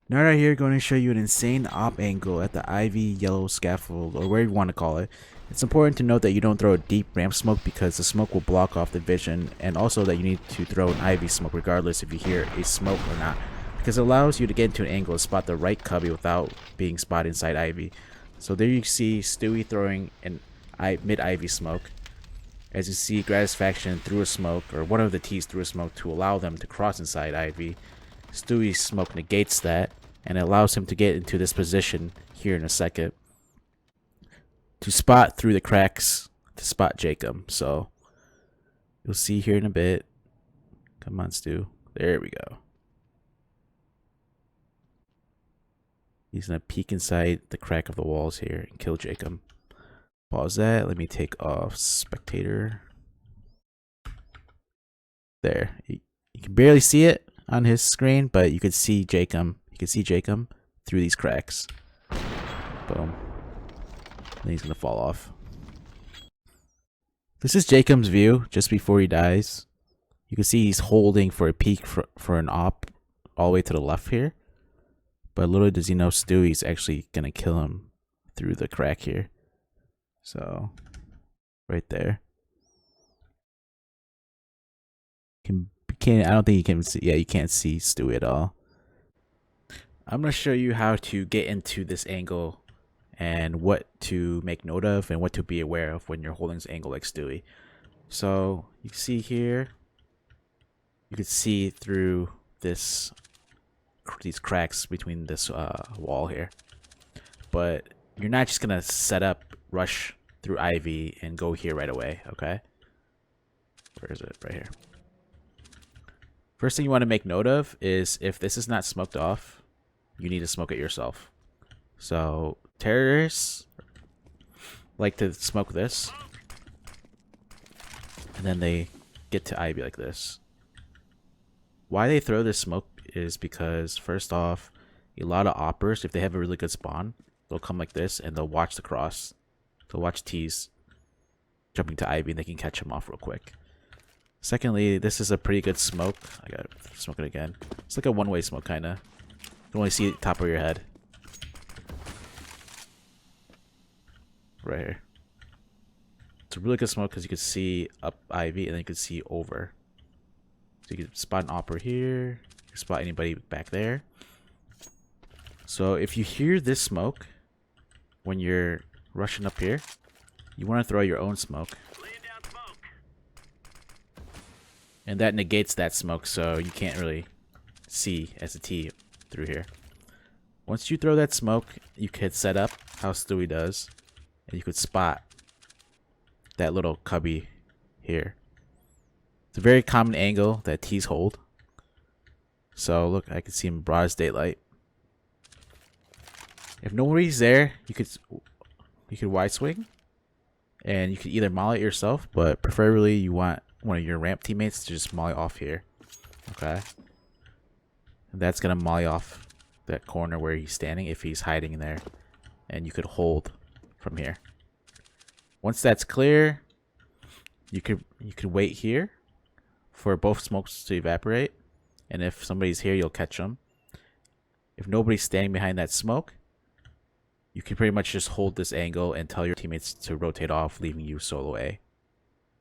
Now right here, going to show you an insane op angle at the ivy yellow scaffold, or whatever you want to call it. It's important to note that you don't throw a deep ramp smoke because the smoke will block off the vision, and also that you need to throw an ivy smoke regardless if you hear a smoke or not, because it allows you to get into an angle and spot the right cubby without being spotted inside ivy. So there you see Stewie throwing an mid ivy smoke. As you see, Gratisfaction threw a smoke, or one of the T's threw a smoke to allow them to cross inside ivy. Stewie's smoke negates that, and it allows him to get into this position here in a second to spot through the cracks to spot jkaem. So you'll see here in a bit. Come on, Stu. There we go. He's gonna peek inside the crack of the walls here and kill jkaem. Pause that. Let me take off spectator. There. You can barely see it on his screen, but you can see jkaem. You can see jkaem through these cracks. Boom. Then he's gonna fall off. This is jkaem's view just before he dies. You can see he's holding for a peek for an op all the way to the left here. But little does he know Stewie's actually gonna kill him through the crack here. So, right there. I don't think you can see. Yeah, you can't see Stewie at all. I'm gonna show you how to get into this angle and what to make note of and what to be aware of when you're holding this angle like Stewie. So you can see here, you can see through these cracks between this wall here, but you're not just gonna set up, rush through ivy and go here right away. Okay, where is it? Right here. First thing you want to make note of is if this is not smoked off, you need to smoke it yourself. So terrorists like to smoke this, and then they get to ivy like this. Why they throw this smoke is because, first off, a lot of oppers, if they have a really good spawn, they'll come like this and they'll watch the cross. They'll watch T's jumping to ivy and they can catch him off real quick. Secondly, this is a pretty good smoke. I gotta smoke it again. It's like a one-way smoke, kinda. You can only see the top of your head. Right here. It's a really good smoke because you can see up ivy and then you can see over. So you can spot an opera here. You can spot anybody back there. So if you hear this smoke when you're rushing up here, you want to throw your own smoke. And that negates that smoke, so you can't really see as a T through here. Once you throw that smoke, you could set up how Stewie does, and you could spot that little cubby here. It's a very common angle that T's hold. So look, I can see him broad as daylight. If nobody's there, you could wide swing, and you could either molly it yourself, but preferably you want one of your ramp teammates to just molly off here. Okay, and that's gonna molly off that corner where he's standing if he's hiding in there, and you could hold from here. Once that's clear, you could wait here for both smokes to evaporate, and if somebody's here, you'll catch them. If nobody's standing behind that smoke, you can pretty much just hold this angle and tell your teammates to rotate off, leaving you solo A.